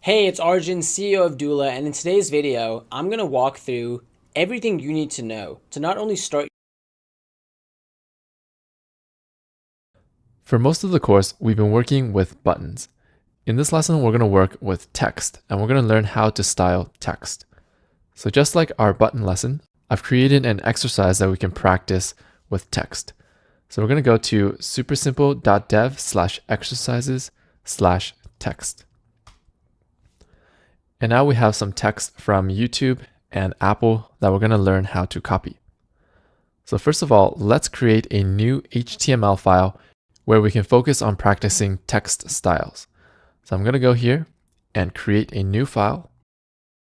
Hey, it's Arjun, CEO of Doula, and in today's video, I'm going to walk through everything you need to know to not only start. For most of the course, we've been working with buttons. In this lesson, we're going to work with text, and we're going to learn how to style text. So just like our button lesson, I've created an exercise that we can practice with text. So we're going to go to supersimple.dev/exercises/text. And now we have some text from YouTube and Apple that we're going to learn how to copy. So first of all, let's create a new HTML file where we can focus on practicing text styles. So I'm going to go here and create a new file,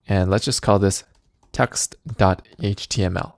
and let's just call this text.html.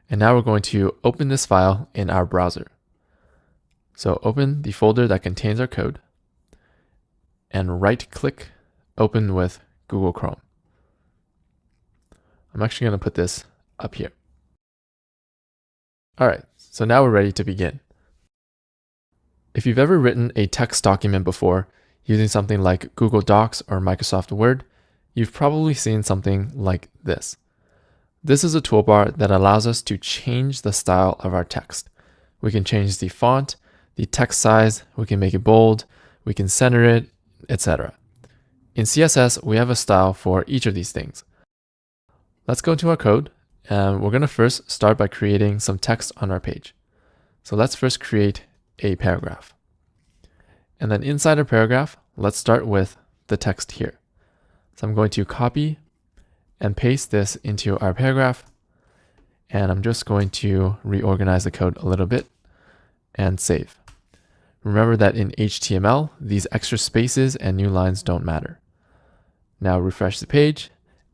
And now we're going to open this file in our browser. So open the folder that contains our code and right-click, open with Google Chrome. I'm actually going to put this up here. All right, so now we're ready to begin. If you've ever written a text document before using something like Google Docs or Microsoft Word, you've probably seen something like this. This is a toolbar that allows us to change the style of our text. We can change the font, the text size, we can make it bold, we can center it, etc. In CSS, we have a style for each of these things. Let's go to our code, and we're going to first start by creating some text on our page. So let's first create a paragraph. And then inside our paragraph, let's start with the text here. So I'm going to copy and paste this into our paragraph. And I'm just going to reorganize the code a little bit and save. Remember that in HTML, these extra spaces and new lines don't matter. Now refresh the page,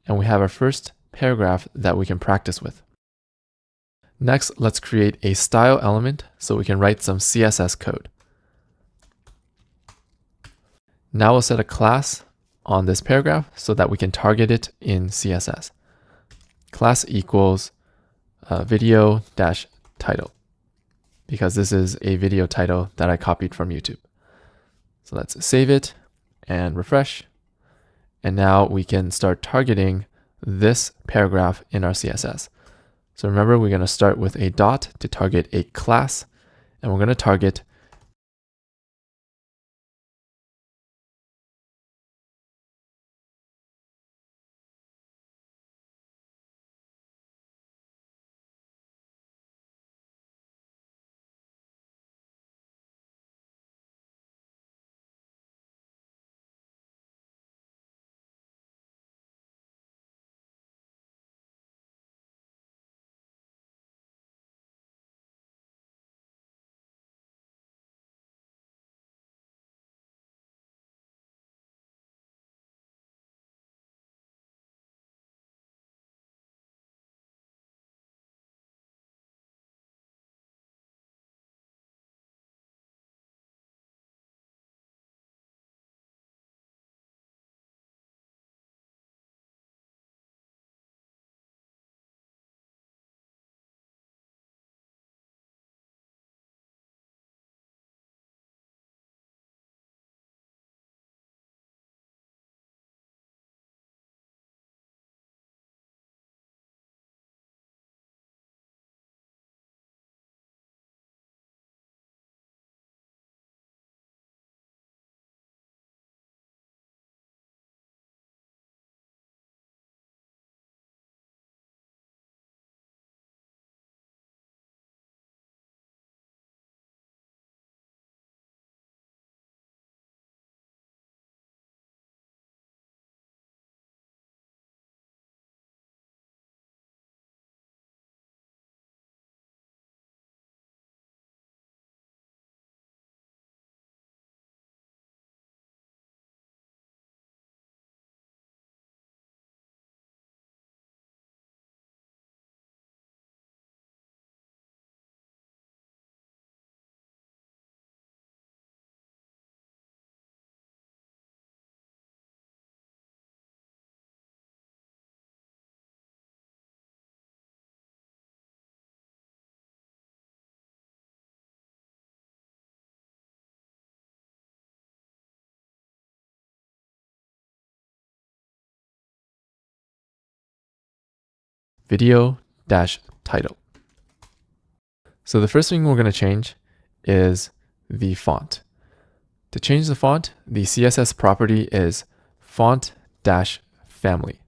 and we have our first paragraph that we can practice with. Next, let's create a style element so we can write some CSS code. Now we'll set a class on this paragraph so that we can target it in CSS. Class equals video-title, because this is a video title that I copied from YouTube. So let's save it and refresh. And now we can start targeting this paragraph in our CSS. So remember, we're going to start with a dot to target a class, and we're going to target video-title. So the first thing we're going to change is the font. To change the font, the CSS property is font-family.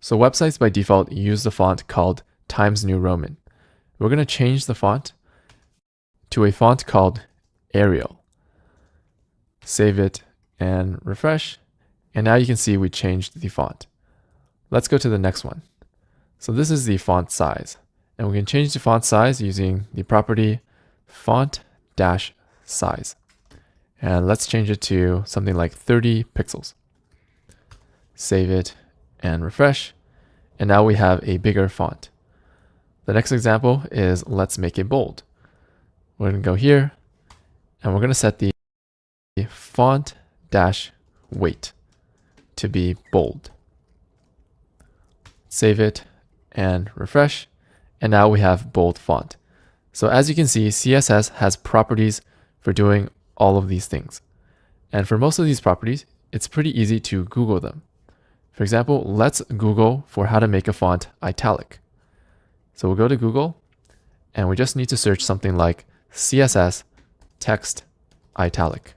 So websites by default use the font called Times New Roman. We're going to change the font to a font called Arial. Save it and refresh. And now you can see we changed the font. Let's go to the next one. So this is the font size. And we can change the font size using the property font-size. And let's change it to something like 30 pixels. Save it and refresh. And now we have a bigger font. The next example is let's make it bold. We're going to go here and we're going to set the font-weight to be bold. Save it and refresh. And now we have bold font. So as you can see, CSS has properties for doing all of these things. And for most of these properties, it's pretty easy to Google them. For example, let's Google for how to make a font italic. So we'll go to Google and we just need to search something like CSS text italic.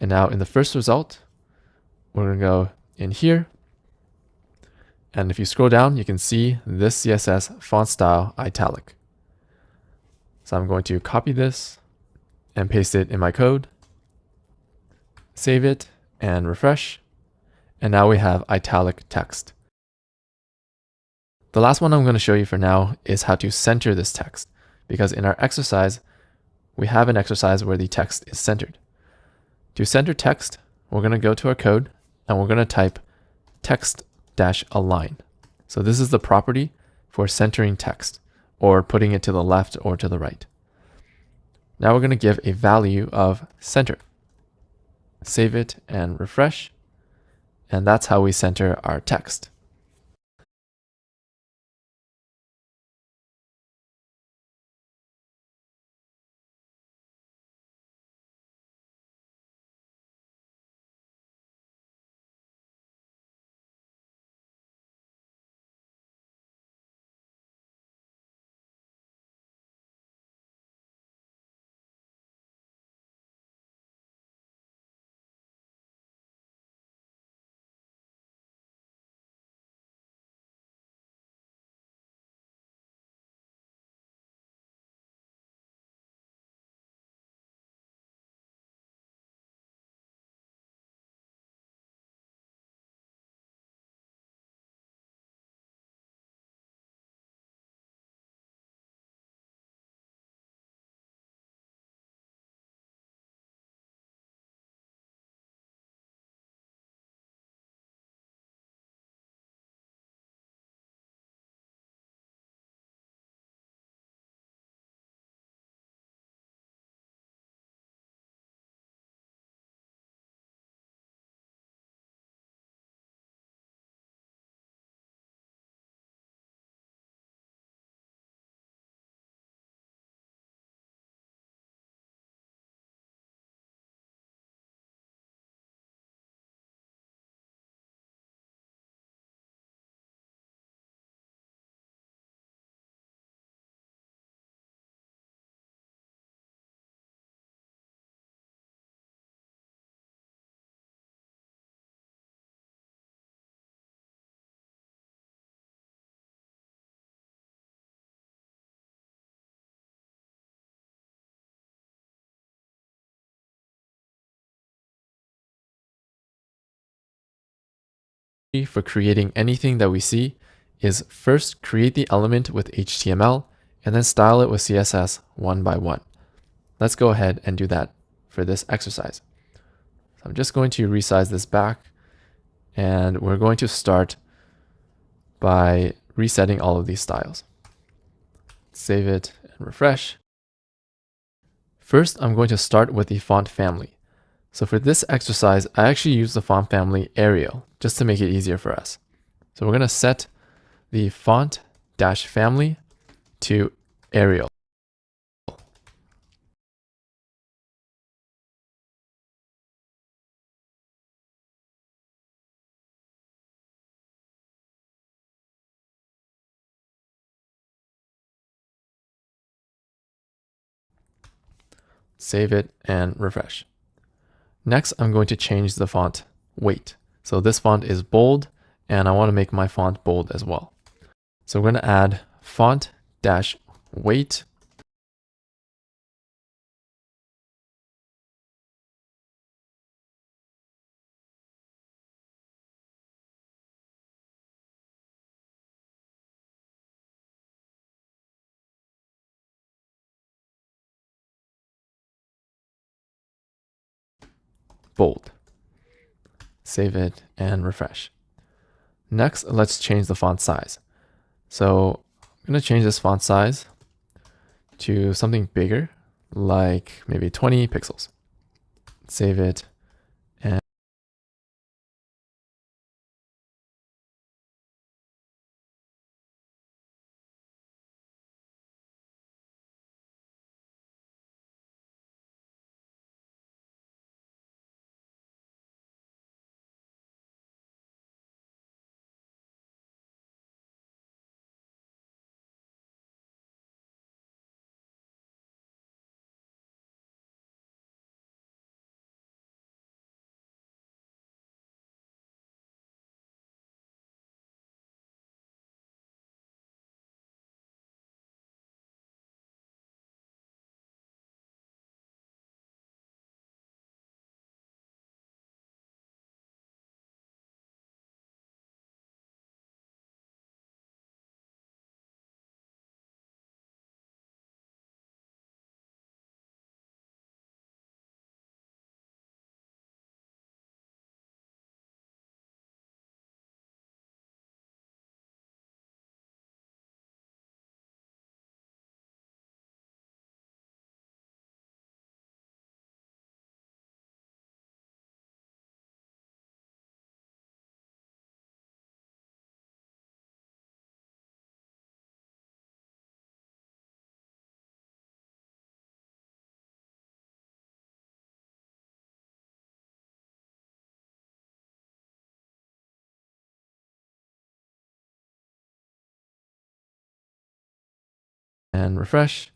And now in the first result, we're going to go in here. And if you scroll down, you can see this CSS font style italic. So I'm going to copy this and paste it in my code, save it and refresh. And now we have italic text. The last one I'm going to show you for now is how to center this text, because in our exercise, we have an exercise where the text is centered. To center text, we're going to go to our code and we're going to type text-align. So this is the property for centering text or putting it to the left or to the right. Now we're going to give a value of center. Save it and refresh. And that's how we center our text. for creating anything that we see is first create the element with HTML and then style it with CSS one by one. Let's go ahead and do that for this exercise. So I'm just going to resize this back, and we're going to start by resetting all of these styles. Save it and refresh. First, I'm going to start with the font family. So for this exercise, I actually use the font family Arial just to make it easier for us. So we're going to set the font-family to Arial. Save it and refresh. Next, I'm going to change the font weight. So this font is bold, and I want to make my font bold as well. So we're going to add font-weight bold. Save it and refresh. Next, let's change the font size. So I'm going to change this font size to something bigger, like maybe 20 pixels. Save it and refresh.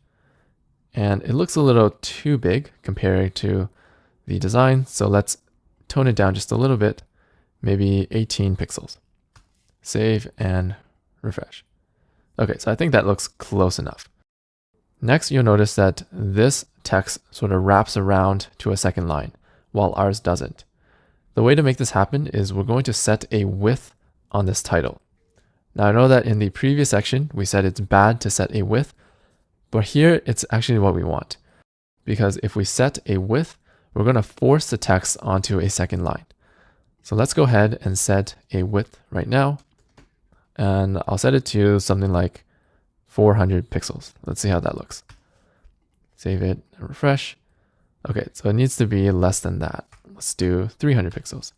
And it looks a little too big compared to the design. So let's tone it down just a little bit, maybe 18 pixels. Save and refresh. Okay, so I think that looks close enough. Next, you'll notice that this text sort of wraps around to a second line, while ours doesn't. The way to make this happen is we're going to set a width on this title. Now I know that in the previous section, we said it's bad to set a width, but here it's actually what we want. Because if we set a width, we're going to force the text onto a second line. So let's go ahead and set a width right now. And I'll set it to something like 400 pixels. Let's see how that looks. Save it and refresh. Okay, so it needs to be less than that. Let's do 300 pixels.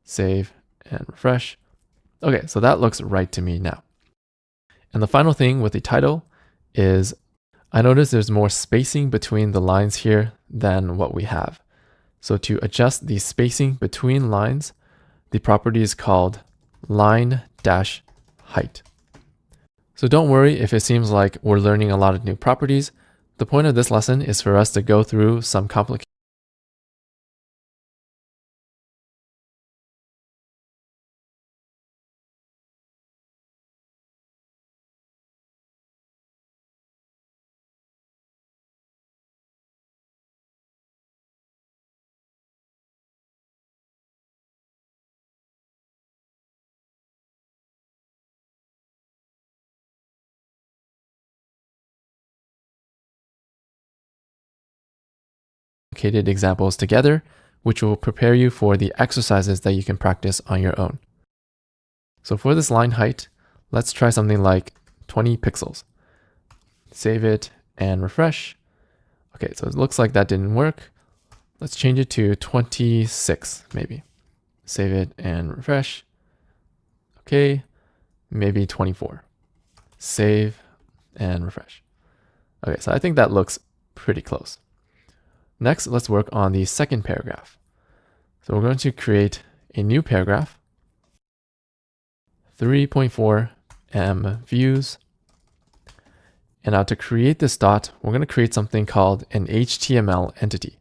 save, and refresh. Okay, so that looks right to me now. And the final thing with the title is I notice there's more spacing between the lines here than what we have. So to adjust the spacing between lines, the property is called line-height. So don't worry if it seems like we're learning a lot of new properties. The point of this lesson is for us to go through some complicated examples together, which will prepare you for the exercises that you can practice on your own. So for this line height, let's try something like 20 pixels. Save it and refresh. Okay, so it looks like that didn't work. Let's change it to 26 maybe. Save it and refresh. Okay, maybe 24. Save and refresh. Okay, so I think that looks pretty close. Next, let's work on the second paragraph. So we're going to create a new paragraph, 3.4 m views. And now to create this dot, we're going to create something called an HTML entity.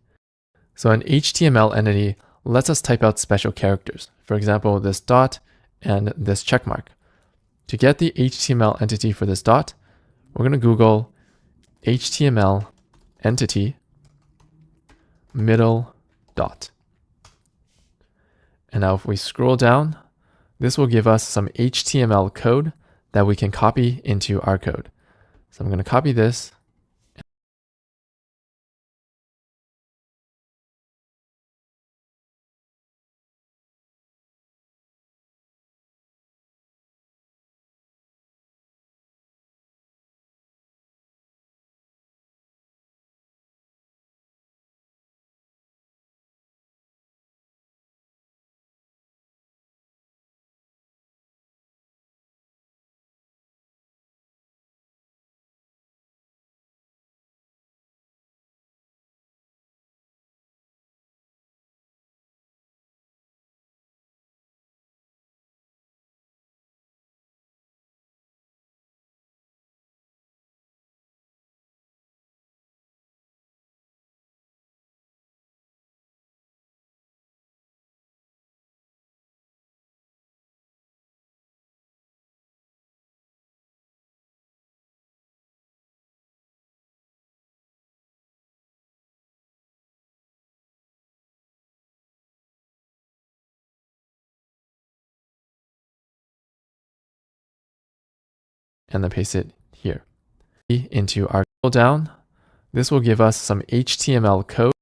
So an HTML entity lets us type out special characters. For example, this dot and this check mark. To get the HTML entity for this dot, we're going to Google HTML entity middle dot. And now if we scroll down, this will give us some HTML code that we can copy into our code. So I'm going to copy this. And then paste it here. Into our scroll down, this will give us some HTML code.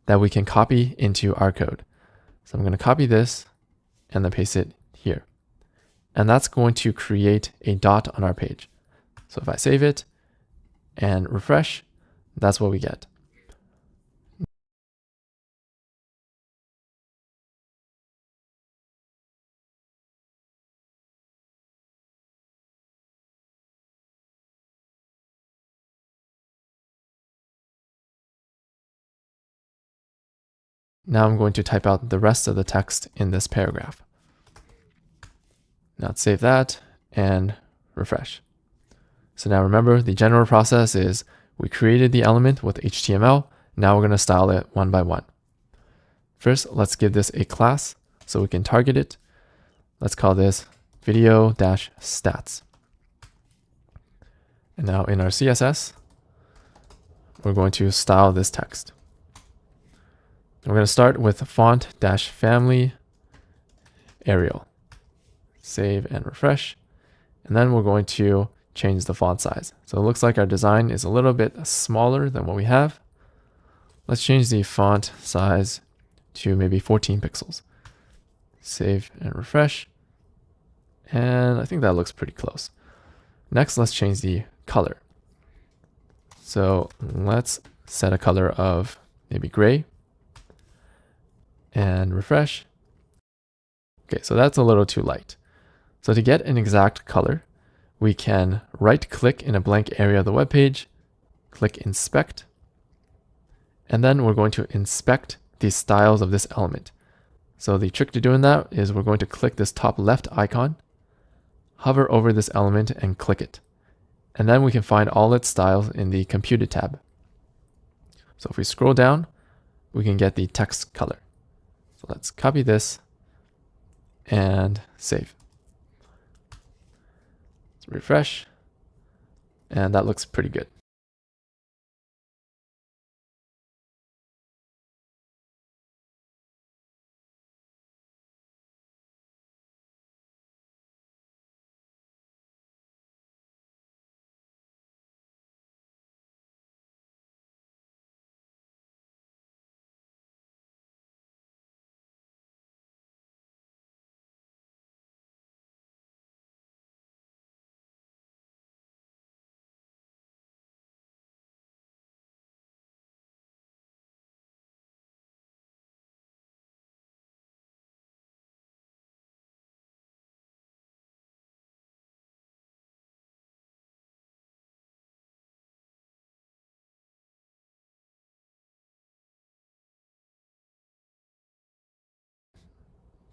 That we can copy into our code. So I'm going to copy this and then paste it here. And that's going to create a dot on our page. So if I save it and refresh, that's what we get. Now I'm going to type out the rest of the text in this paragraph. Now let's save that and refresh. So now remember, the general process is we created the element with HTML. Now we're going to style it one by one. First, let's give this a class so we can target it. Let's call this video-stats. And now in our CSS, we're going to style this text. We're going to start with font-family Arial. Save and refresh. And then we're going to change the font size. So it looks like our design is a little bit smaller than what we have. Let's change the font size to maybe 14 pixels. Save and refresh. And I think that looks pretty close. Next, let's change the color. So let's set a color of maybe gray and refresh. Okay, so that's a little too light. So to get an exact color, we can right click in a blank area of the web page, click inspect, and then we're going to inspect the styles of this element. So the trick to doing that is we're going to click this top left icon, hover over this element and click it. And then we can find all its styles in the computed tab. So if we scroll down, we can get the text color. So let's copy this and save. Let's refresh. And that looks pretty good.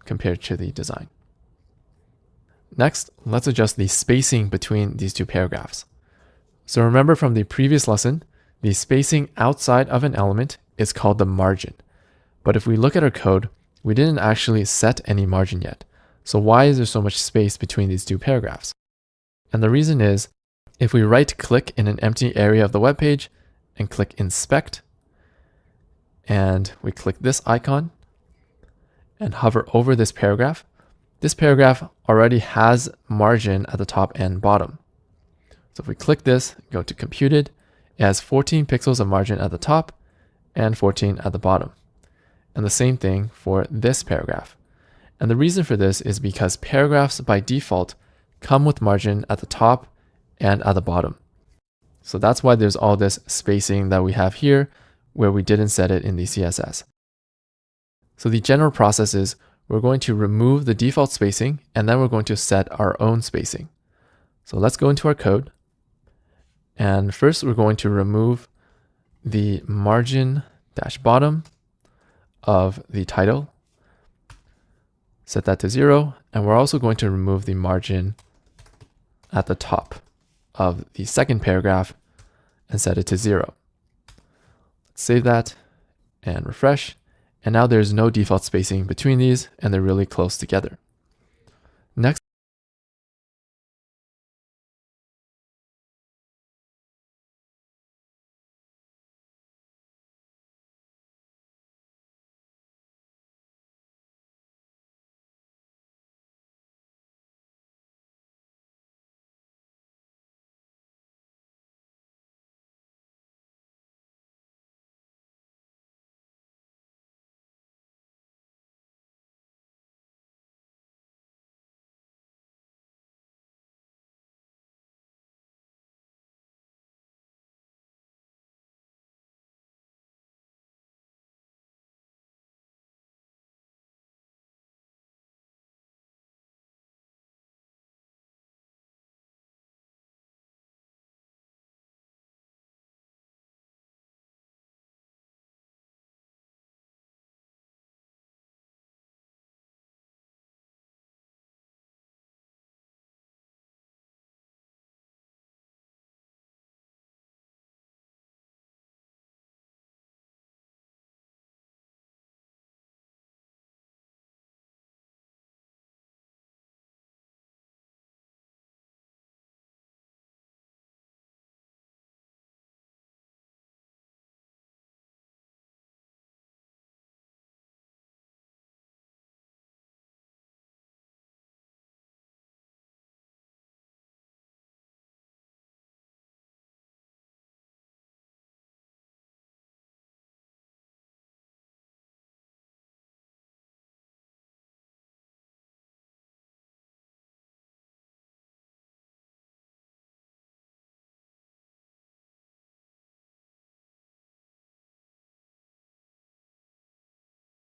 Compared to the design. Next, let's adjust the spacing between these two paragraphs. So remember from the previous lesson, the spacing outside of an element is called the margin. But if we look at our code, we didn't actually set any margin yet. So why is there so much space between these two paragraphs? And the reason is, if we right click in an empty area of the web page and click inspect, and we click this icon and hover over this paragraph already has margin at the top and bottom. So if we click this, go to computed, it has 14 pixels of margin at the top and 14 at the bottom. And the same thing for this paragraph. And the reason for this is because paragraphs by default come with margin at the top and at the bottom. So that's why there's all this spacing that we have here where we didn't set it in the CSS. So the general process is we're going to remove the default spacing and then we're going to set our own spacing. So let's go into our code. And first we're going to remove the margin dash bottom of the title. Set that to 0. And we're also going to remove the margin at the top of the second paragraph and set it to 0. Let's save that and refresh. And now there's no default spacing between these and they're really close together. Next,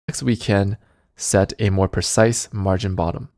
Next, we can set a more precise margin bottom.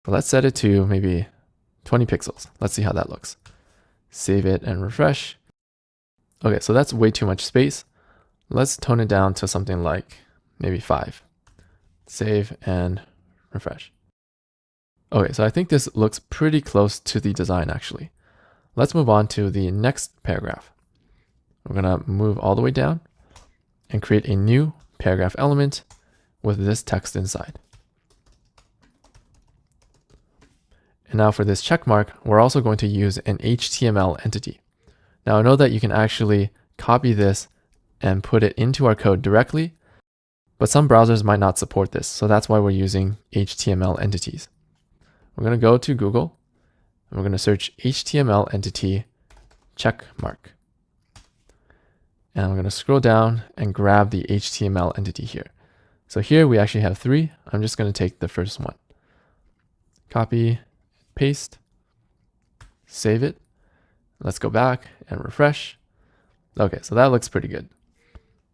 Let's set it to maybe 20 pixels. Let's see how that looks. Save it and refresh. Okay, so that's way too much space. Let's tone it down to something like maybe 5. Save and refresh. Okay, so I think this looks pretty close to the design actually. Let's move on to the next paragraph. We're gonna move all the way down and create a new paragraph element with this text inside. And now for this check mark, we're also going to use an HTML entity. Now I know that you can actually copy this and put it into our code directly, but some browsers might not support this. So that's why we're using HTML entities. We're going to go to Google and we're going to search HTML entity check mark. And we're going to scroll down and grab the HTML entity here. So here we actually have 3. I'm just going to take the first one. Copy, paste, save it. Let's go back and refresh. Okay, so that looks pretty good.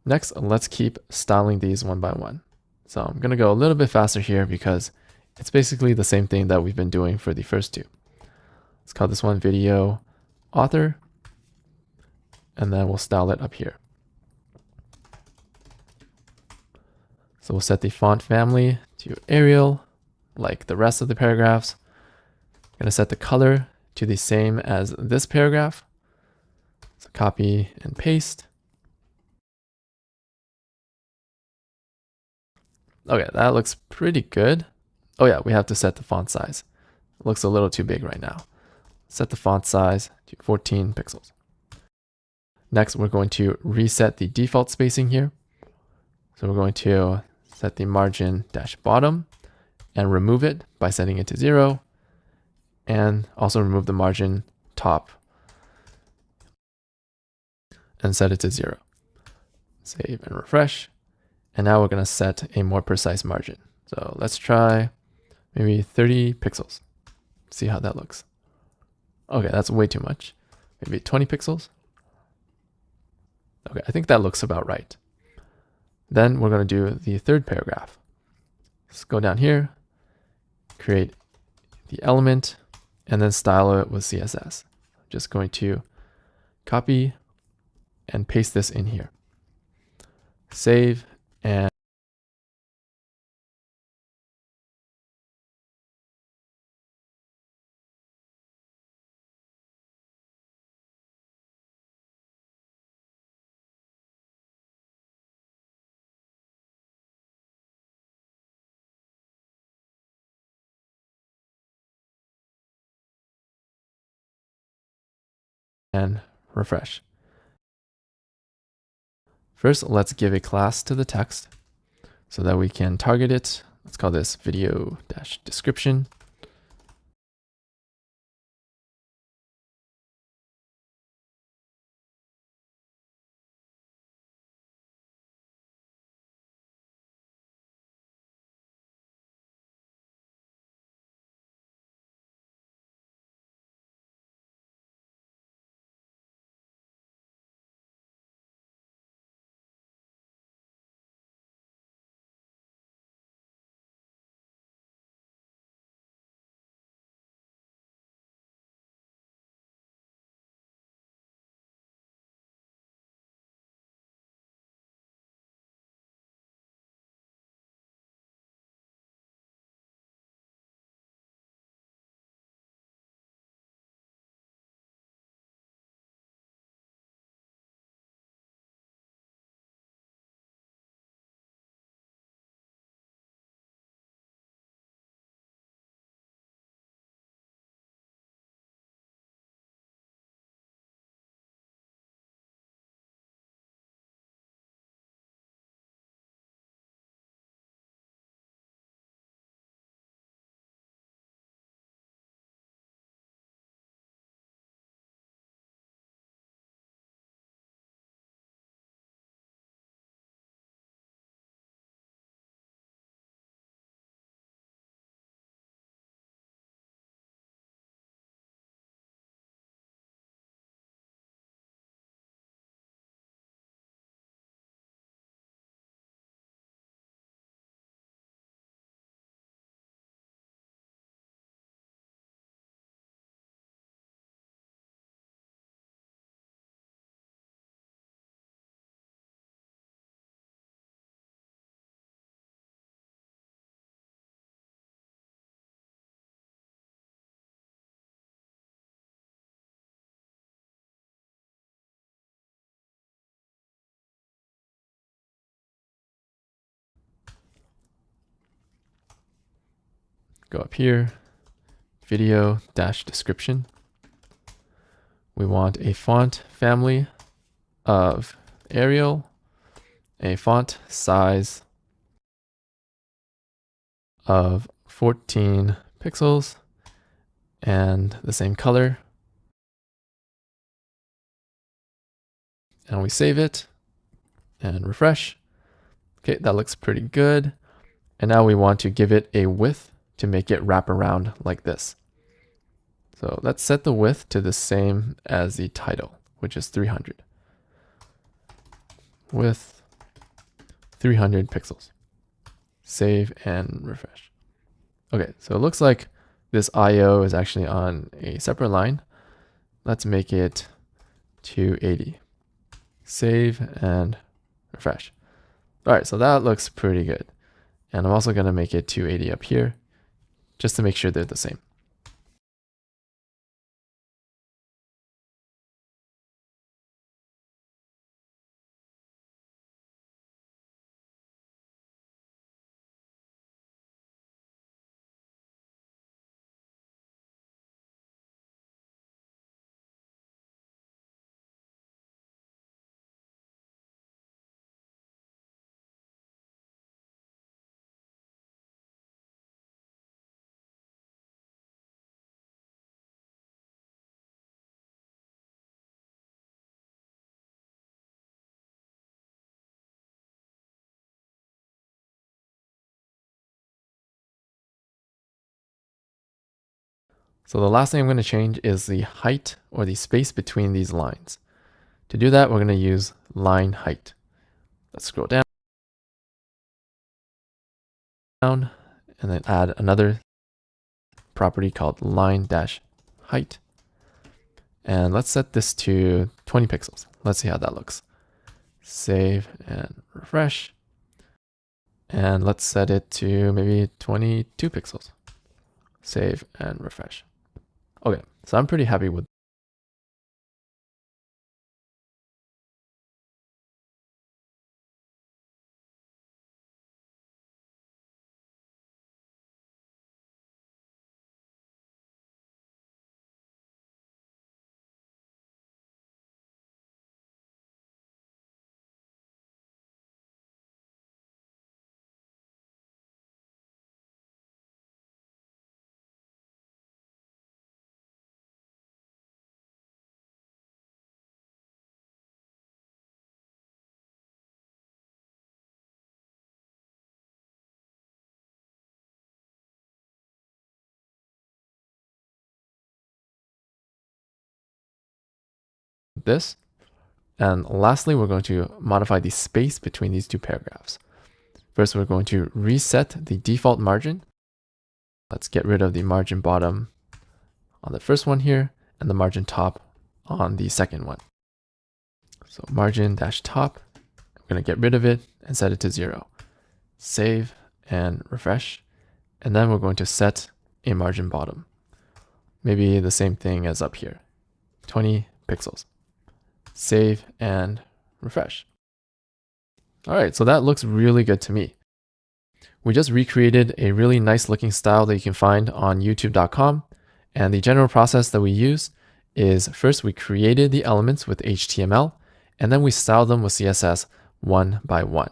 Next, let's keep styling these one by one. So I'm going to go a little bit faster here because it's basically the same thing that we've been doing for the first 2. Let's call this one video author, and then we'll style it up here. So we'll set the font family to Arial, like the rest of the paragraphs. I'm going to set the color to the same as this paragraph. So copy and paste. Okay, that looks pretty good. Oh yeah, we have to set the font size. It looks a little too big right now. Set the font size to 14 pixels. Next, we're going to reset the default spacing here. So we're going to set the margin dash bottom and remove it by setting it to 0. And also remove the margin top and set it to 0. Save and refresh. And now we're going to set a more precise margin. So let's try maybe 30 pixels. See how that looks. Okay, that's way too much. Maybe 20 pixels. Okay, I think that looks about right. Then we're going to do the third paragraph. Let's go down here, create the element, and then style it with CSS. I'm just going to copy and paste this in here. Save and refresh. First, let's give a class to the text so that we can target it. Let's call this video-description. Go up here, video-description. We want a font family of Arial, a font size of 14 pixels, and the same color. And we save it and refresh. Okay, that looks pretty good. And now we want to give it a width to make it wrap around like this. So let's set the width to the same as the title, which is 300. Width 300 pixels. Save and refresh. Okay, so it looks like this IO is actually on a separate line. Let's make it 280. Save and refresh. All right, so that looks pretty good. And I'm also going to make it 280 up here, just to make sure they're the same. So the last thing I'm going to change is the height or the space between these lines. To do that, we're going to use line height. Let's scroll down and then add another property called line-height. And let's set this to 20 pixels. Let's see how that looks. Save and refresh. And let's set it to maybe 22 pixels. Save and refresh. Okay, so I'm pretty happy with this. And lastly, we're going to modify the space between these two paragraphs. First, we're going to reset the default margin. Let's get rid of the margin bottom on the first one here and the margin top on the second one. So margin-top, I'm going to get rid of it and set it to 0. Save and refresh. And then we're going to set a margin bottom. Maybe the same thing as up here, 20 pixels. Save and refresh. All right, so that looks really good to me. We just recreated a really nice looking style that you can find on youtube.com. And the general process that we use is first we created the elements with HTML, and then we styled them with CSS one by one.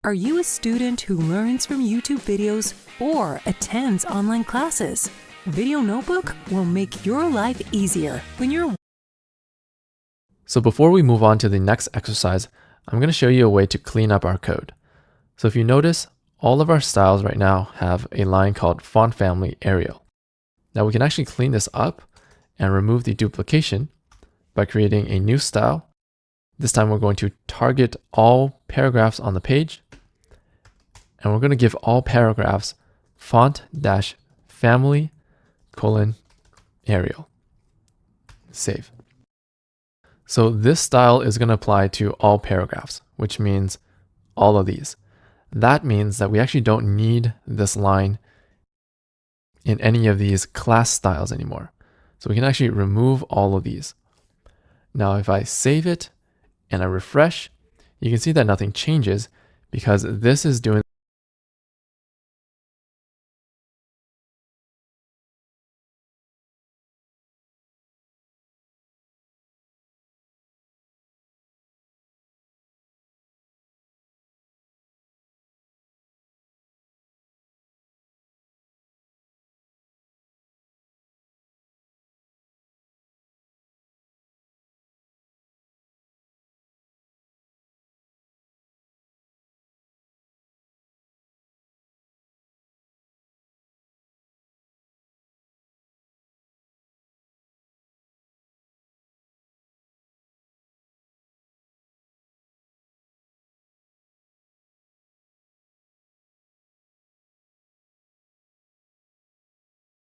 Are you a student who learns from YouTube videos or attends online classes? Video Notebook will make your life easier when you're... So before we move on to the next exercise, I'm going to show you a way to clean up our code. So if you notice, all of our styles right now have a line called font family Arial. Now we can actually clean this up and remove the duplication by creating a new style. This time we're going to target all paragraphs on the page, and we're going to give all paragraphs font-family: Arial. Save. So this style is going to apply to all paragraphs, which means all of these. That means that we actually don't need this line in any of these class styles anymore. So we can actually remove all of these. Now, if I save it and I refresh, you can see that nothing changes because this is doing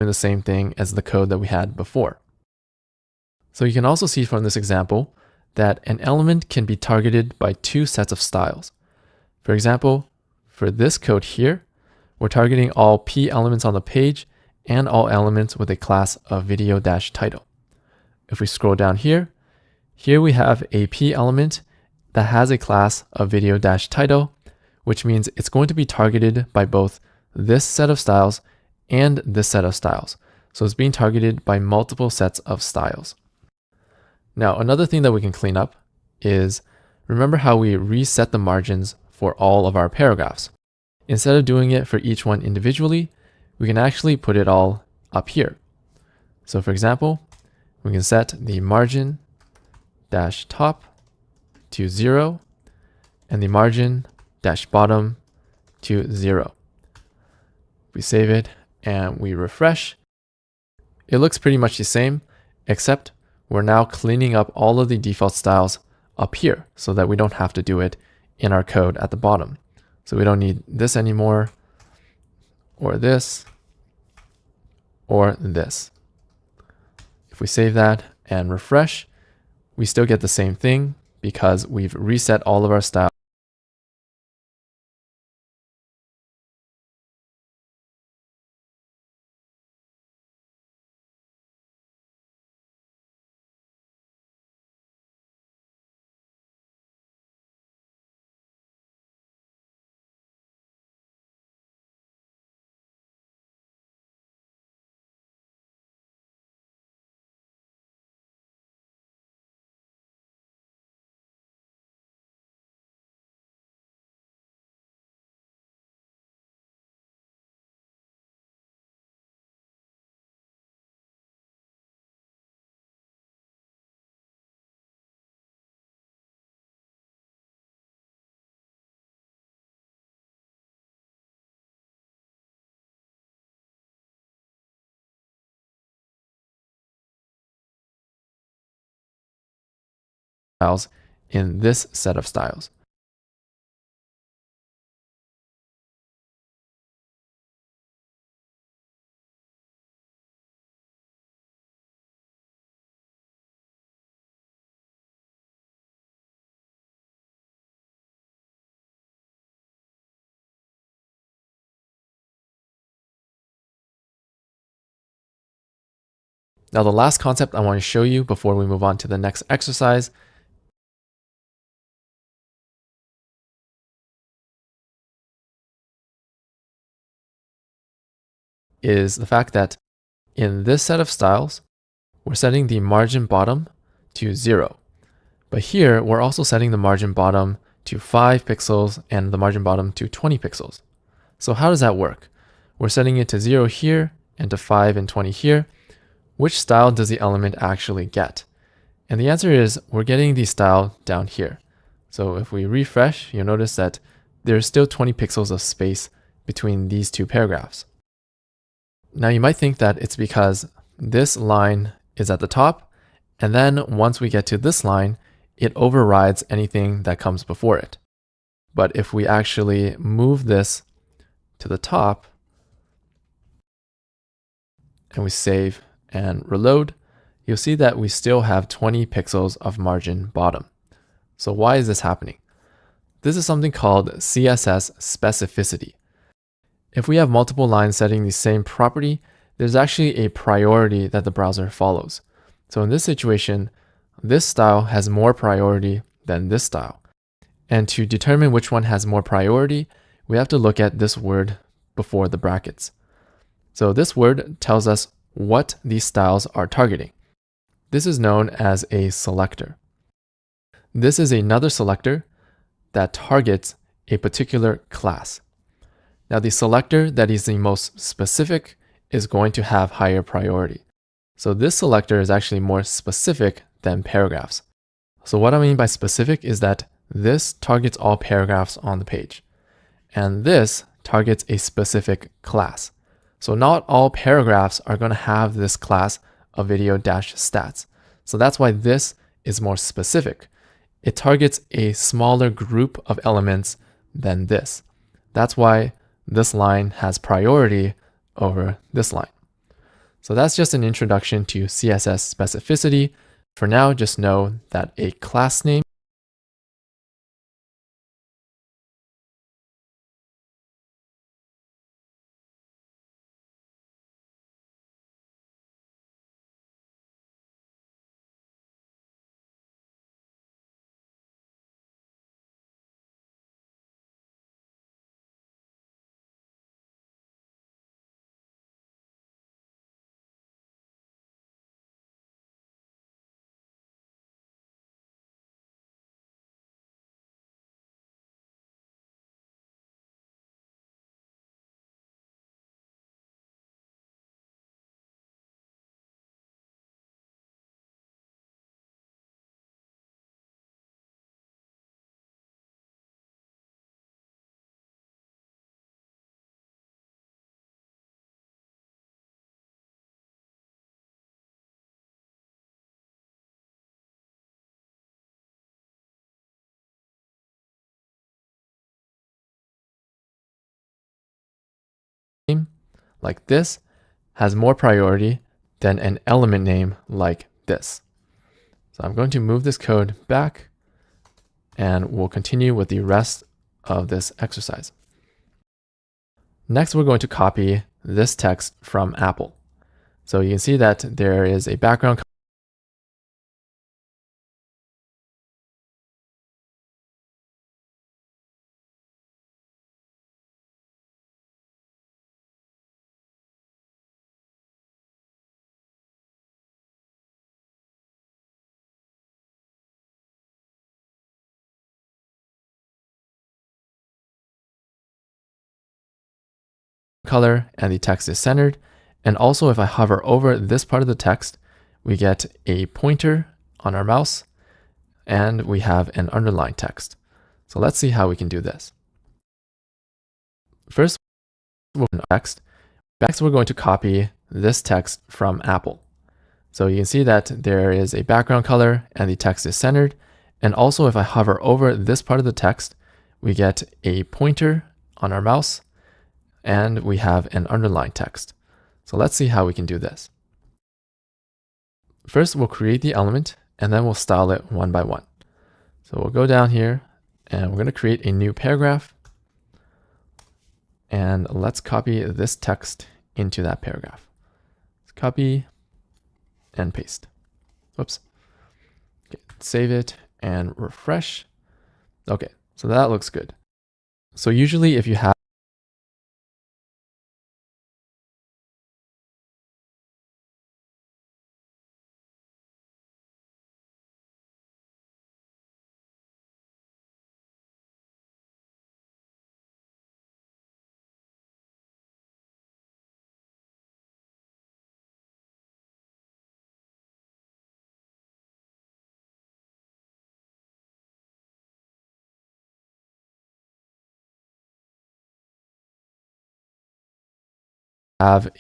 the same thing as the code that we had before. So you can also see from this example that an element can be targeted by two sets of styles. For example, for this code here, we're targeting all p elements on the page and all elements with a class of video-title. If we scroll down here we have a p element that has a class of video-title, which means it's going to be targeted by both this set of styles and this set of styles. So it's being targeted by multiple sets of styles. Now, another thing that we can clean up is, remember how we reset the margins for all of our paragraphs? Instead of doing it for each one individually, we can actually put it all up here. So for example, we can set the margin dash top to 0 and the margin dash bottom to 0. We save it and we refresh. It looks pretty much the same, except we're now cleaning up all of the default styles up here so that we don't have to do it in our code at the bottom. So we don't need this anymore, or this, or this. If we save that and refresh, we still get the same thing because we've reset all of our styles. In this set of styles. Now, the last concept I want to show you before we move on to the next exercise is the fact that in this set of styles, we're setting the margin bottom to 0. But here, we're also setting the margin bottom to 5 pixels and the margin bottom to 20 pixels. So how does that work? We're setting it to 0 here and to 5 and 20 here. Which style does the element actually get? And the answer is we're getting the style down here. So if we refresh, you'll notice that there's still 20 pixels of space between these two paragraphs. Now you might think that it's because this line is at the top, and then once we get to this line, it overrides anything that comes before it. But if we actually move this to the top, and we save and reload, you'll see that we still have 20 pixels of margin bottom. So why is this happening? This is something called CSS specificity. If we have multiple lines setting the same property, there's actually a priority that the browser follows. So in this situation, this style has more priority than this style. And to determine which one has more priority, we have to look at this word before the brackets. So this word tells us what these styles are targeting. This is known as a selector. This is another selector that targets a particular class. Now, the selector that is the most specific is going to have higher priority. So this selector is actually more specific than paragraphs. So what I mean by specific is that this targets all paragraphs on the page, and this targets a specific class. So not all paragraphs are going to have this class of video-stats. So that's why this is more specific. It targets a smaller group of elements than this. That's why this line has priority over this line. So that's just an introduction to CSS specificity. For now, just know that a class name like this has more priority than an element name like this. So I'm going to move this code back and we'll continue with the rest of this exercise. Next, we're going to copy this text from Apple. So you can see that there is a background color and the text is centered. And also if I hover over this part of the text, we get a pointer on our mouse and we have an underlined text. So let's see how we can do this. First, we'll text. Next, we're going to copy this text from Apple. So you can see that there is a background color and the text is centered. And also if I hover over this part of the text, we get a pointer on our mouse and we have an underlined text. So let's see how we can do this. First, we'll create the element and then we'll style it one by one. So we'll go down here and we're going to create a new paragraph. And let's copy this text into that paragraph. Let's copy and paste. Whoops. Okay, save it and refresh. Okay, so that looks good. So usually if you have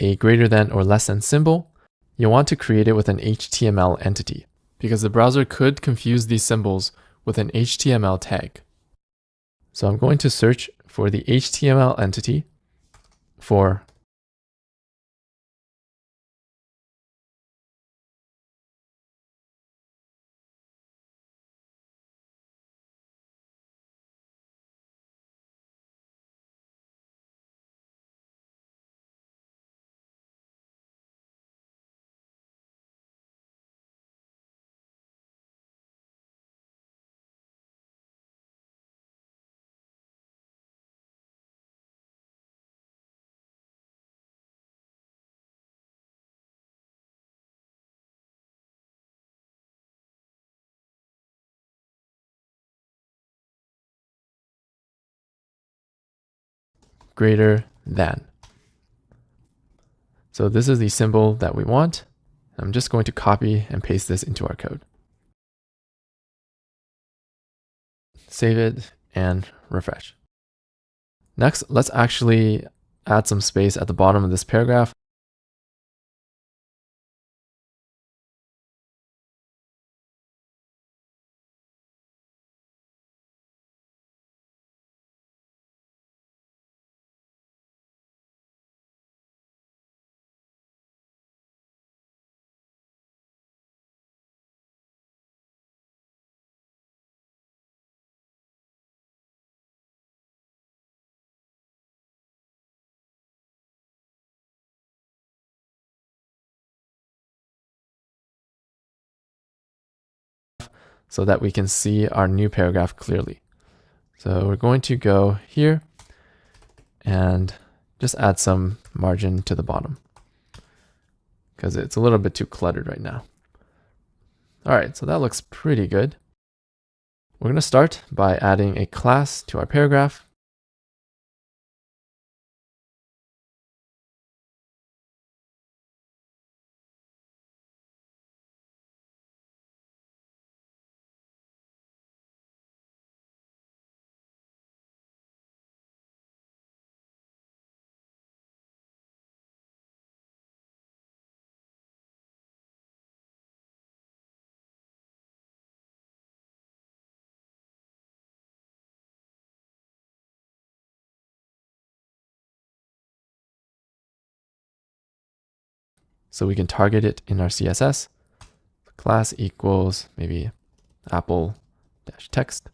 a greater than or less than symbol, you want to create it with an HTML entity because the browser could confuse these symbols with an HTML tag. So I'm going to search for the HTML entity for greater than. So this is the symbol that we want. I'm just going to copy and paste this into our code. Save it and refresh. Next, let's actually add some space at the bottom of this paragraph. so that we can see our new paragraph clearly. So we're going to go here and just add some margin to the bottom because it's a little bit too cluttered right now. All right, so that looks pretty good. We're going to start by adding a class to our paragraph. So we can target it in our CSS. Class equals maybe apple-text.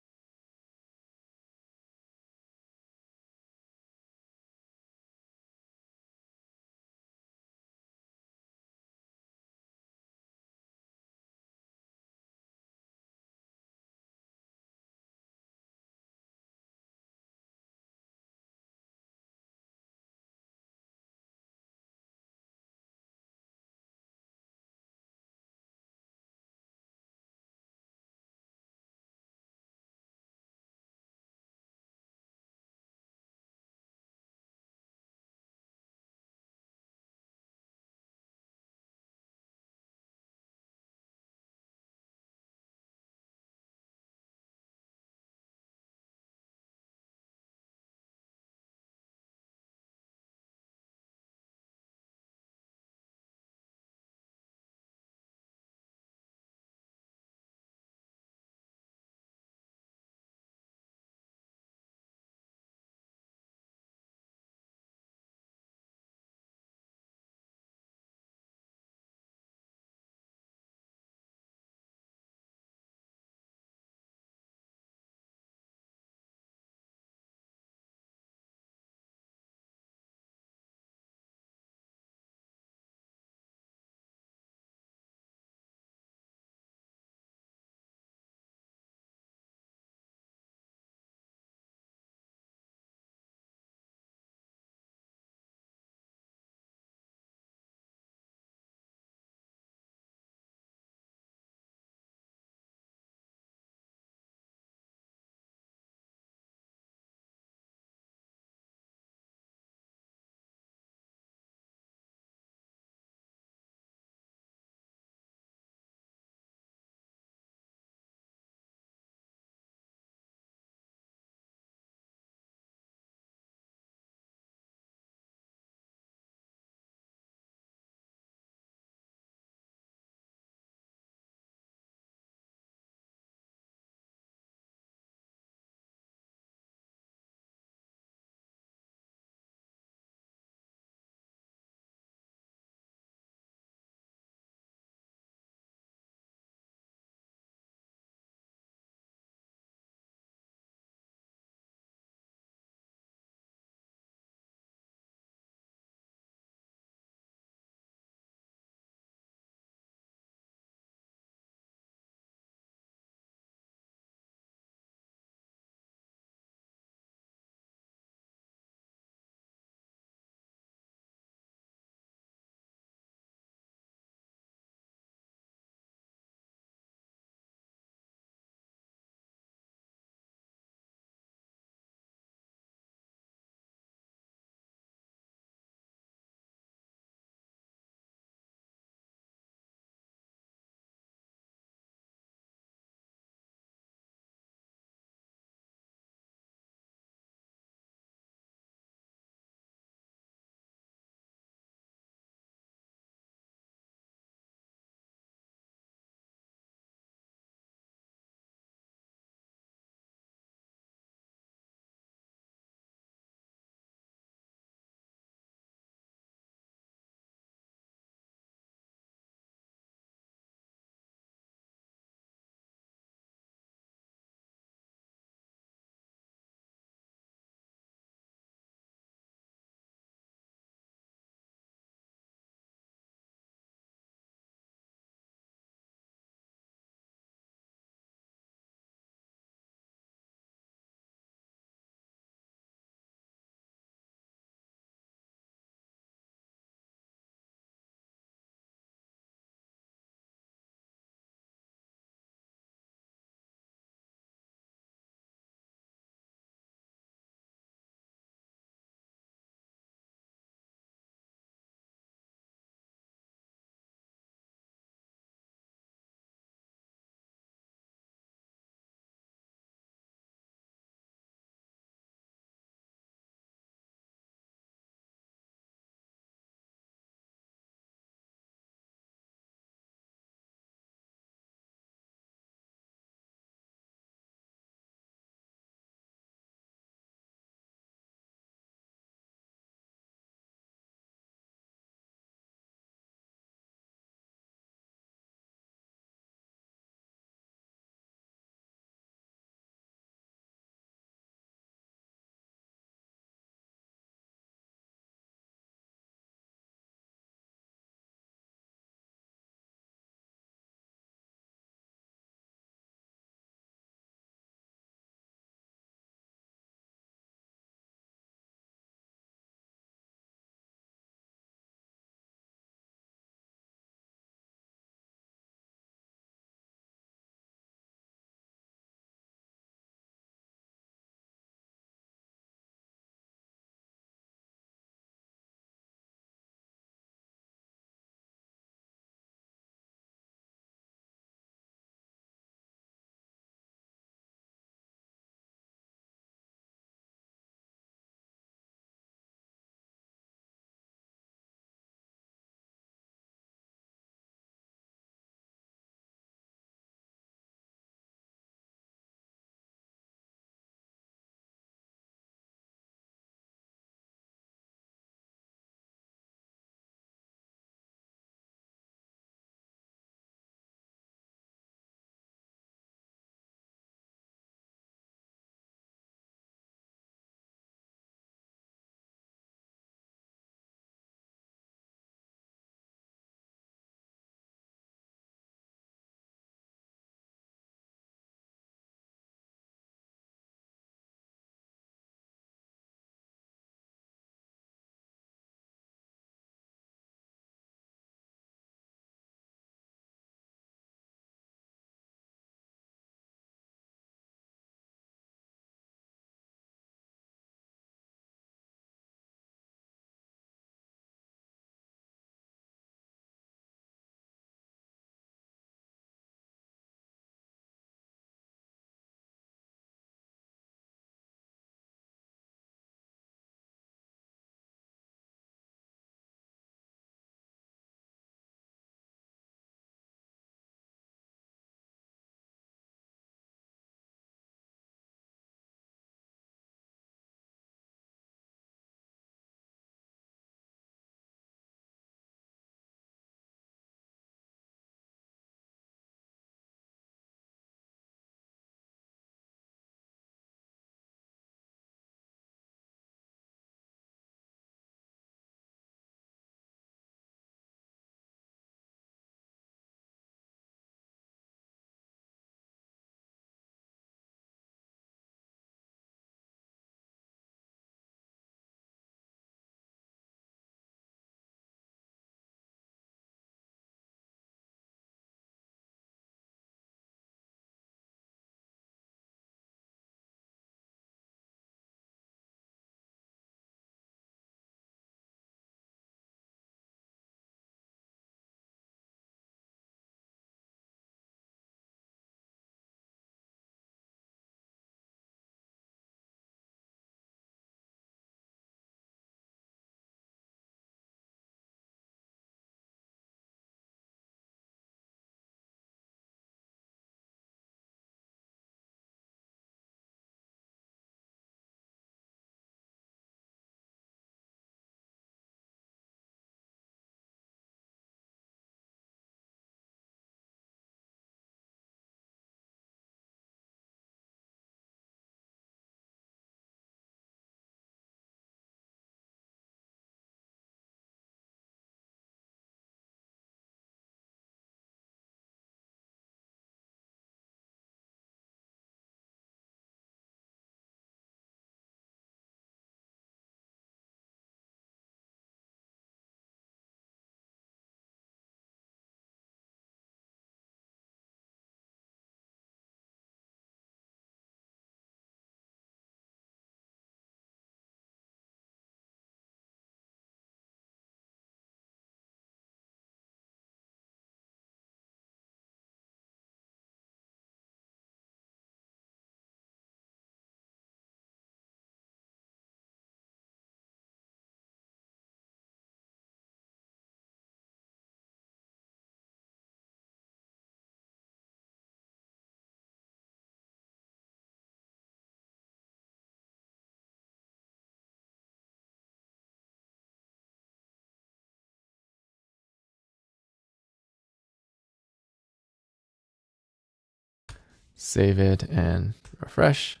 Save it and refresh.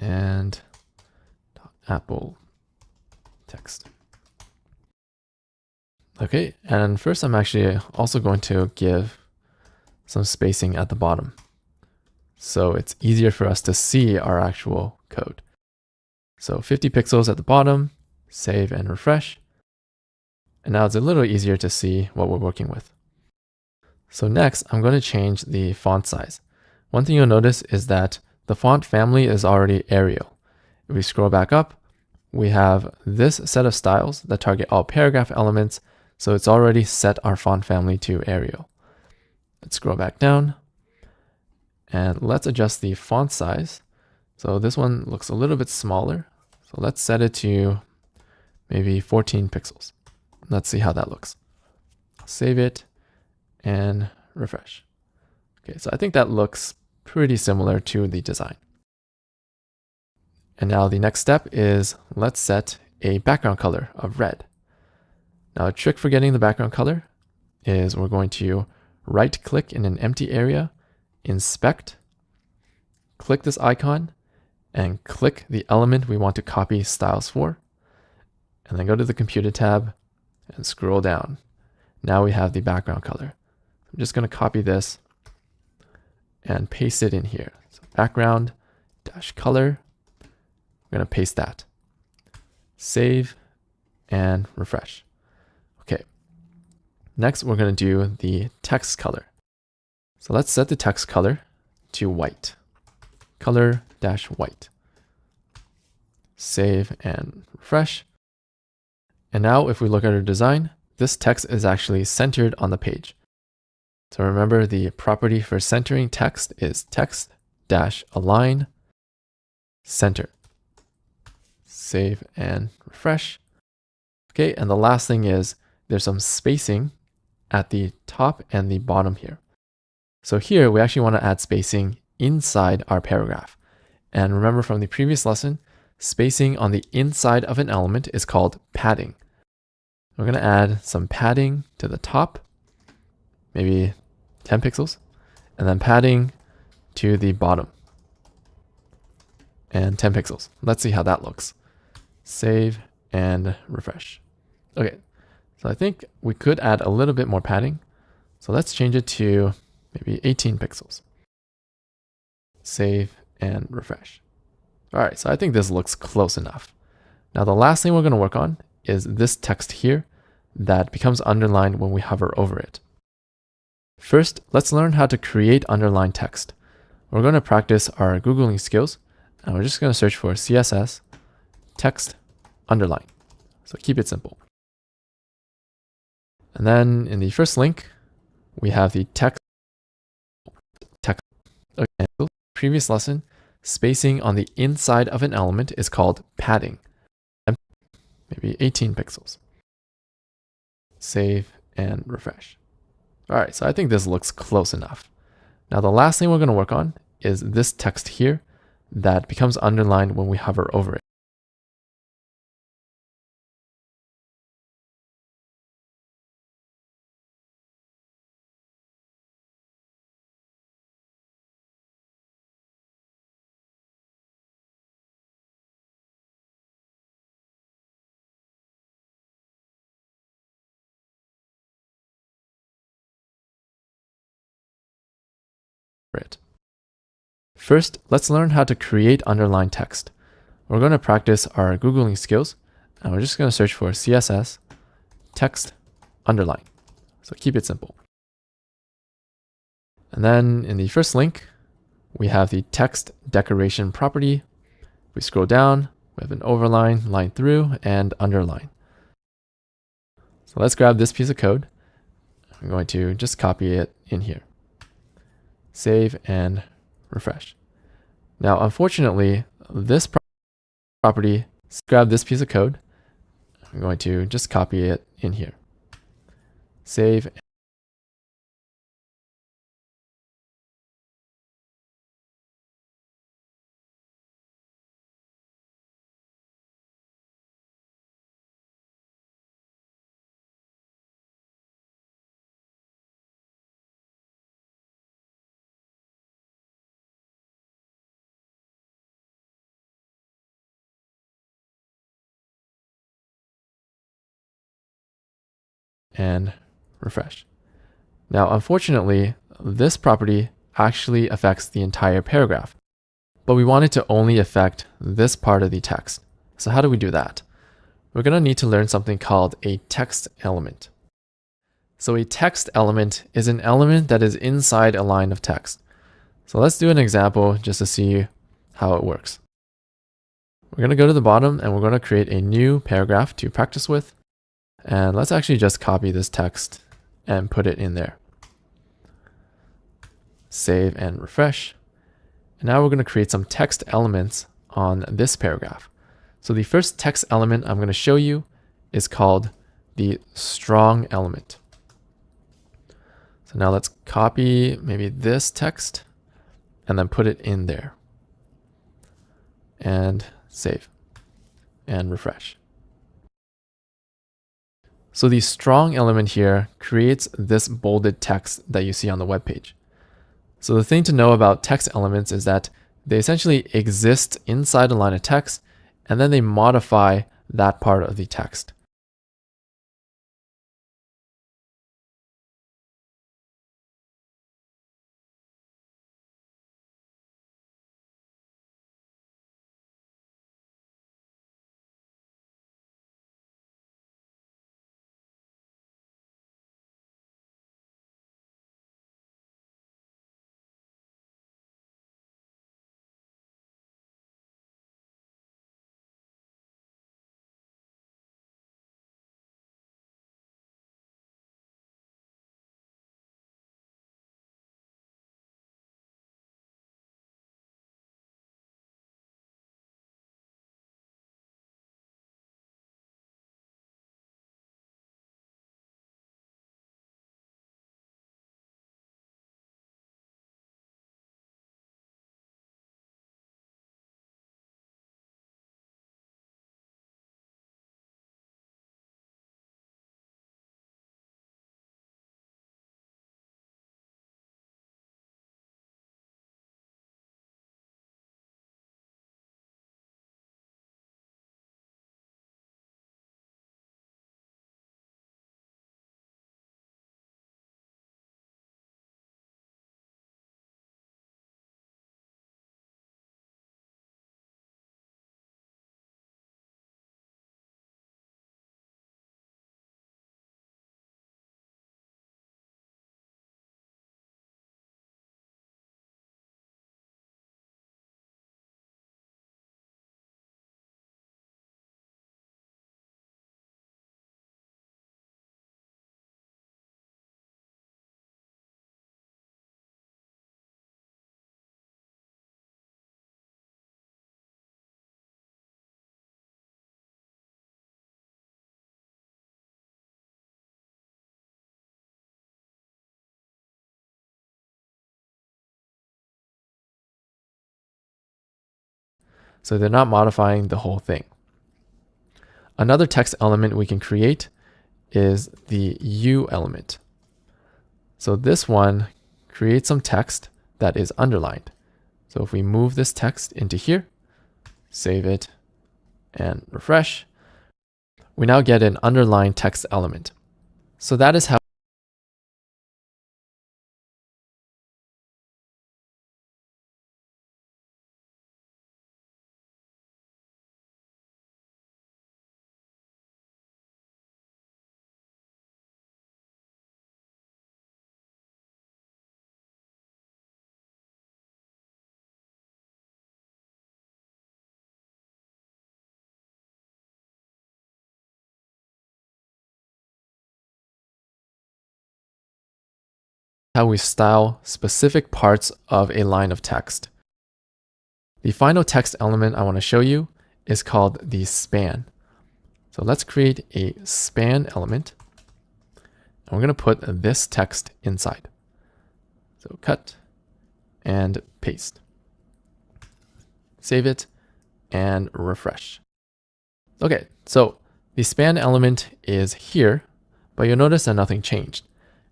And Apple text. Okay, and first I'm actually also going to give some spacing at the bottom, so it's easier for us to see our actual code. So 50 pixels at the bottom, save and refresh. And now it's a little easier to see what we're working with. So next, I'm going to change the font size. One thing you'll notice is that the font family is already Arial. If we scroll back up, we have this set of styles that target all paragraph elements, so it's already set our font family to Arial. Let's scroll back down, and let's adjust the font size. So this one looks a little bit smaller, so let's set it to maybe 14 pixels. Let's see how that looks. Save it and refresh. Okay, so I think that looks pretty similar to the design. And now the next step is let's set a background color of red. Now a trick for getting the background color is we're going to right click in an empty area, inspect, click this icon, and click the element we want to copy styles for, and then go to the computer tab and scroll down. Now we have the background color. I'm just going to copy this and paste it in here. So background dash color. We're going to paste that. Save and refresh. Okay. Next, we're going to do the text color. So let's set the text color to white. Color dash white. Save and refresh. And now if we look at our design, this text is actually centered on the page. So remember, the property for centering text is text-align center. Save and refresh. Okay, and the last thing is there's some spacing at the top and the bottom here. So here we actually want to add spacing inside our paragraph. And remember from the previous lesson, spacing on the inside of an element is called padding. We're going to add some padding to the top, maybe 10 pixels, and then padding to the bottom, and 10 pixels. Let's see how that looks. Save and refresh. Okay, so I think we could add a little bit more padding. So let's change it to maybe 18 pixels. Save and refresh. All right, so I think this looks close enough. Now the last thing we're going to work on is this text here that becomes underlined when we hover over it. First, let's learn how to create underlined text. We're going to practice our Googling skills, and we're just going to search for CSS text underline. So keep it simple. And then in the first link, we have the text. Okay, so previous lesson, spacing on the inside of an element is called padding. Maybe 18 pixels. Save and refresh. All right, so I think this looks close enough. Now the last thing we're going to work on is this text here that becomes underlined when we hover over it. First, let's learn how to create underlined text. We're going to practice our Googling skills, and we're just going to search for CSS text underline. So keep it simple. And then in the first link, we have the text decoration property. We scroll down, we have an overline, line through, and underline. So let's grab this piece of code. I'm going to just copy it in here. Save and refresh. Now, unfortunately, this property, let's grab this piece of code. I'm going to just copy it in here. Save and refresh. Now, unfortunately, this property actually affects the entire paragraph, but we want it to only affect this part of the text. So how do we do that? We're going to need to learn something called a text element. So a text element is an element that is inside a line of text. So let's do an example just to see how it works. We're going to go to the bottom and we're going to create a new paragraph to practice with. And let's actually just copy this text and put it in there. Save and refresh. And now we're going to create some text elements on this paragraph. So the first text element I'm going to show you is called the strong element. So now let's copy maybe this text and then put it in there. And save and refresh. So the strong element here creates this bolded text that you see on the web page. So the thing to know about text elements is that they essentially exist inside a line of text, and then they modify that part of the text. So they're not modifying the whole thing. Another text element we can create is the U element. So this one creates some text that is underlined. So if we move this text into here, save it, and refresh, we now get an underlined text element. So that is how we style specific parts of a line of text. The final text element I want to show you is called the span. So let's create a span element. And we're going to put this text inside. So cut and paste. Save it and refresh. Okay, so the span element is here, but you'll notice that nothing changed.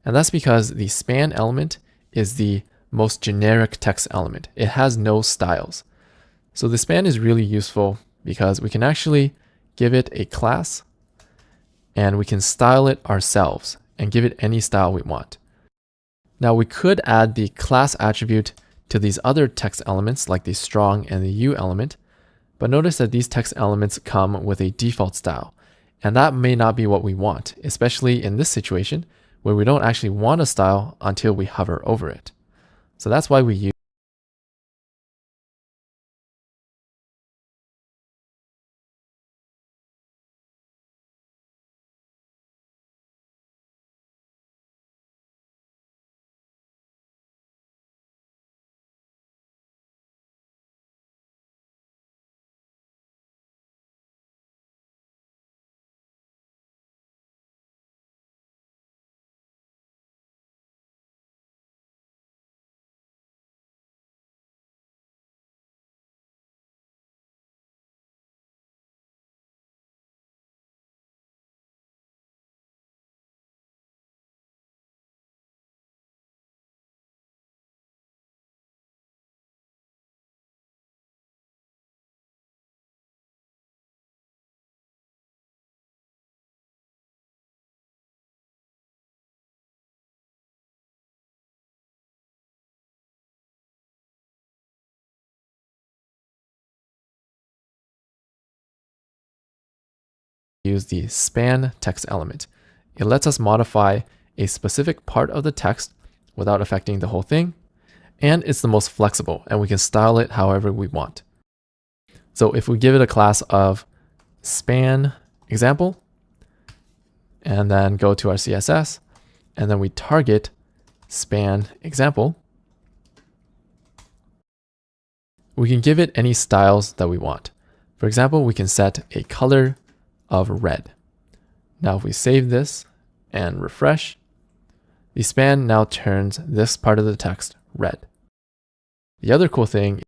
And that's because the span element is the most generic text element. It has no styles. So the span is really useful because we can actually give it a class and we can style it ourselves and give it any style we want. Now we could add the class attribute to these other text elements like the strong and the U element, but notice that these text elements come with a default style, and that may not be what we want, especially in this situation where we don't actually want a style until we hover over it. So that's why we use the span text element. It lets us modify a specific part of the text without affecting the whole thing, and it's the most flexible, and we can style it however we want. So if we give it a class of span example, and then go to our CSS, and then we target span example, we can give it any styles that we want. For example, we can set a color of red. Now if we save this and refresh, the span now turns this part of the text red. The other cool thing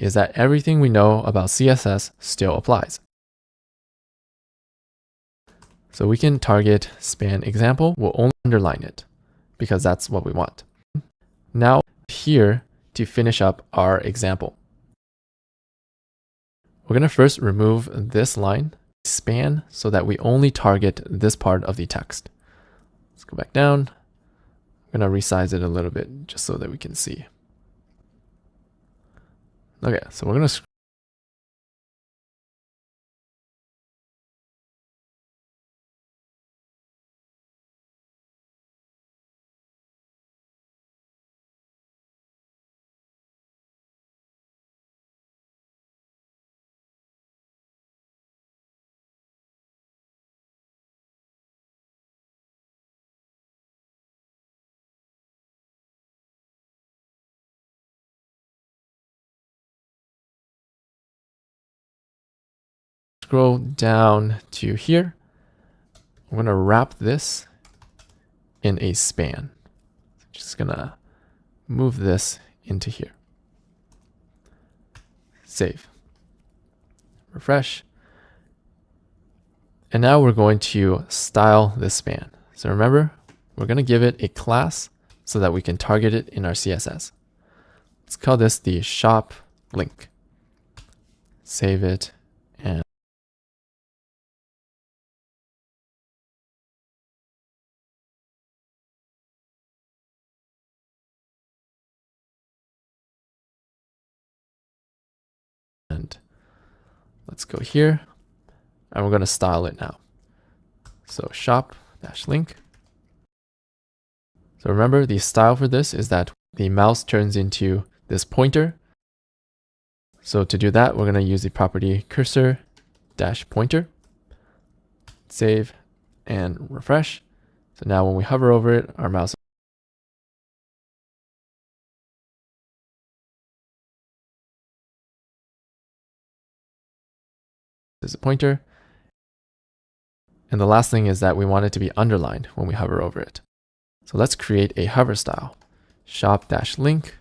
is that everything we know about CSS still applies. So we can target span example, we'll only underline it because that's what we want. Now here to finish up our example. We're going to first remove this line, span, so that we only target this part of the text. Let's go back down. I'm going to resize it a little bit just so that we can see. Okay, so we're going to scroll down to here. I'm going to wrap this in a span. Just going to move this into here. Save. Refresh. And now we're going to style this span. So remember, we're going to give it a class so that we can target it in our CSS. Let's call this the shop link. Save it and let's go here and we're going to style it now. So shop-link. So remember, the style for this is that the mouse turns into this pointer. So to do that, we're going to use the property cursor-pointer. Save and refresh. So now when we hover over it, our mouse is a pointer. And the last thing is that we want it to be underlined when we hover over it. So let's create a hover style, shop-link,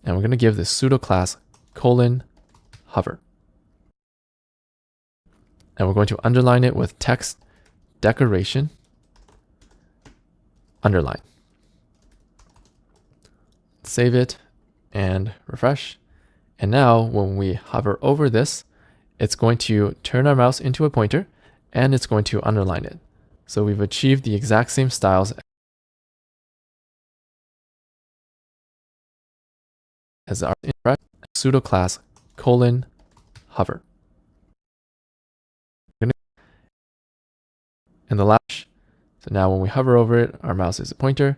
and we're going to give this pseudo class :hover. And we're going to underline it with text decoration underline. Save it and refresh. And now when we hover over this, it's going to turn our mouse into a pointer and it's going to underline it. So we've achieved the exact same styles as our pseudo class :hover. And the last, so now when we hover over it, our mouse is a pointer.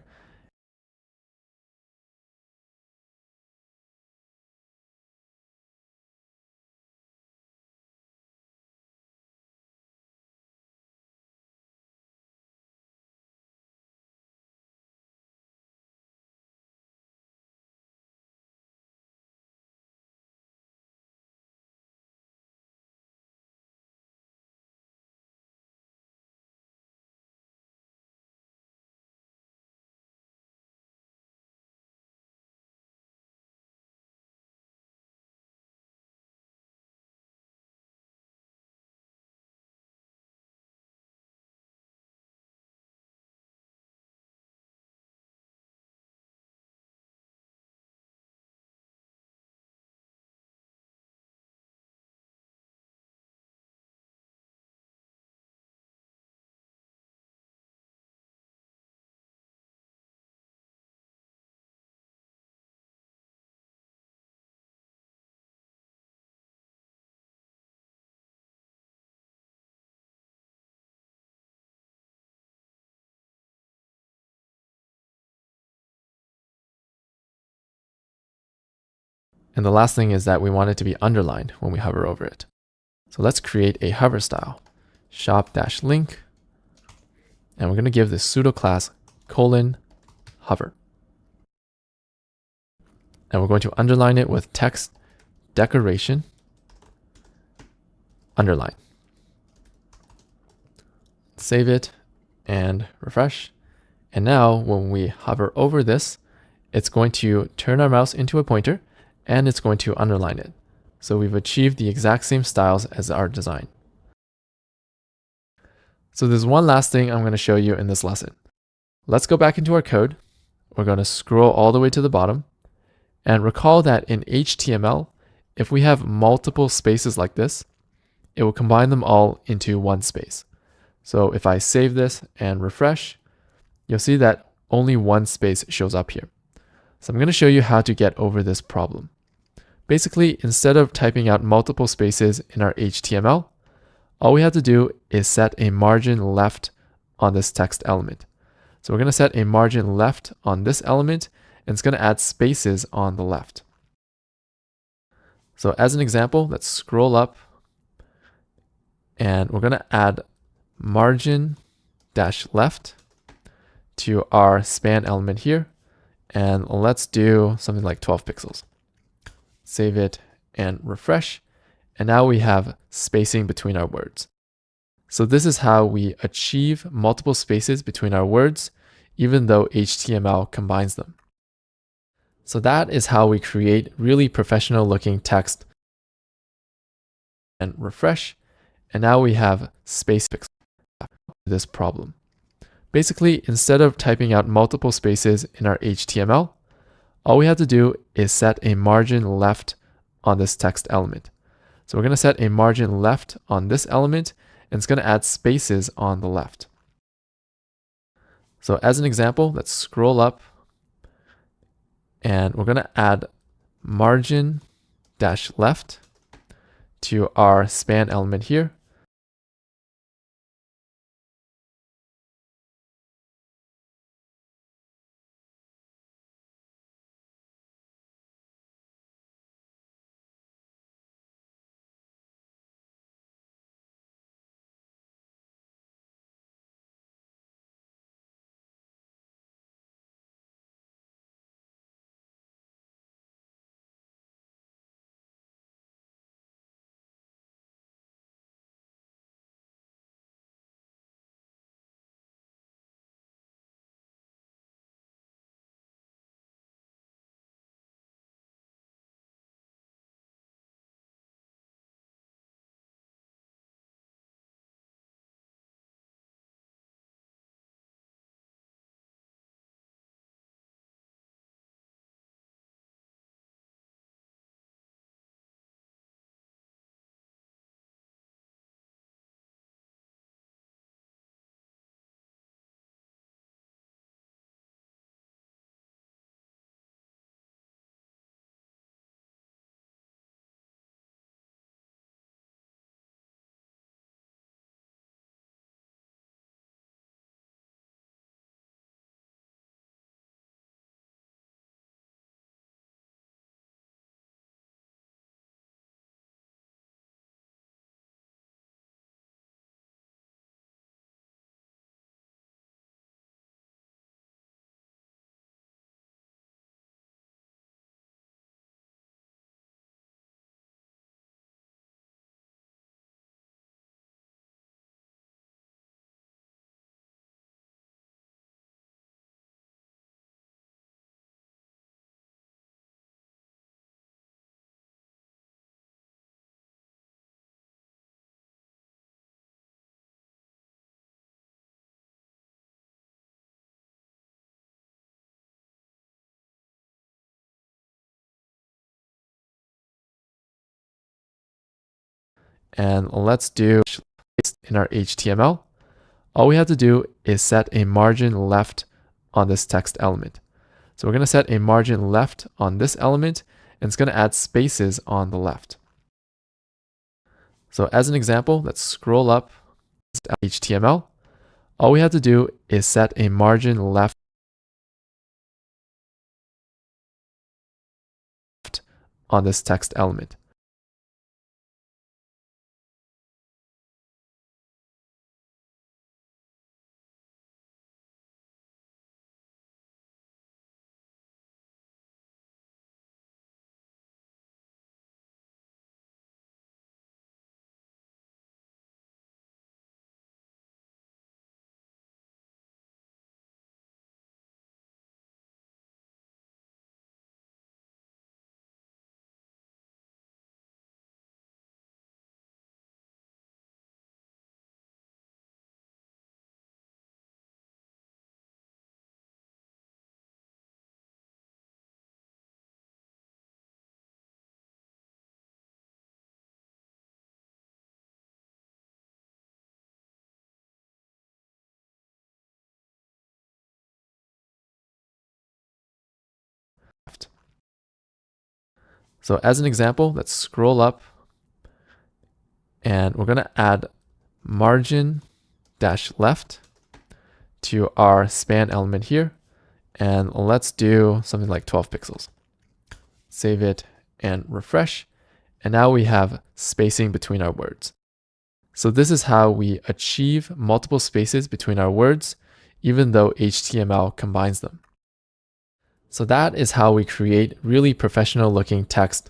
And the last thing is that we want it to be underlined when we hover over it. So let's create a hover style, shop-link, and we're going to give this pseudo class :hover. And we're going to underline it with text decoration underline. Save it and refresh. And now when we hover over this, it's going to turn our mouse into a pointer and it's going to underline it. So we've achieved the exact same styles as our design. So there's one last thing I'm going to show you in this lesson. Let's go back into our code. We're going to scroll all the way to the bottom and recall that in HTML, if we have multiple spaces like this, it will combine them all into one space. So if I save this and refresh, you'll see that only one space shows up here. So I'm going to show you how to get over this problem. Basically, instead of typing out multiple spaces in our HTML, all we have to do is set a margin left on this text element. So we're going to set a margin left on this element, and it's going to add spaces on the left. So as an example, let's scroll up, and we're going to add margin dash left to our span element here. And let's do something like 12 pixels. Save it and refresh. And now we have spacing between our words. So this is how we achieve multiple spaces between our words, even though HTML combines them. So that is how we create really professional looking text. And refresh. And now we have space fix this problem. Basically, instead of typing out multiple spaces in our HTML, all we have to do is set a margin left on this text element. So we're going to set a margin left on this element, and it's going to add spaces on the left. So as an example, let's scroll up, and we're going to add margin dash left to our span element here. And let's do in our HTML. All we have to do is set a margin left on this text element. So we're going to set a margin left on this element, and it's going to add spaces on the left. So as an example, let's scroll up HTML. All we have to do is set a margin left on this text element. So as an example, let's scroll up and we're going to add margin dash left to our span element here. And let's do something like 12 pixels. Save it and refresh. And now we have spacing between our words. So this is how we achieve multiple spaces between our words, even though HTML combines them. So that is how we create really professional looking text.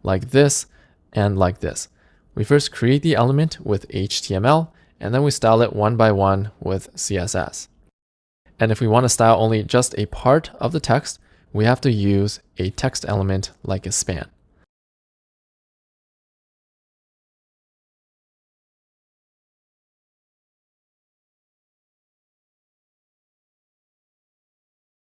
Like this and like this. We first create the element with HTML and then we style it one by one with CSS. And if we want to style only just a part of the text, we have to use a text element like a span.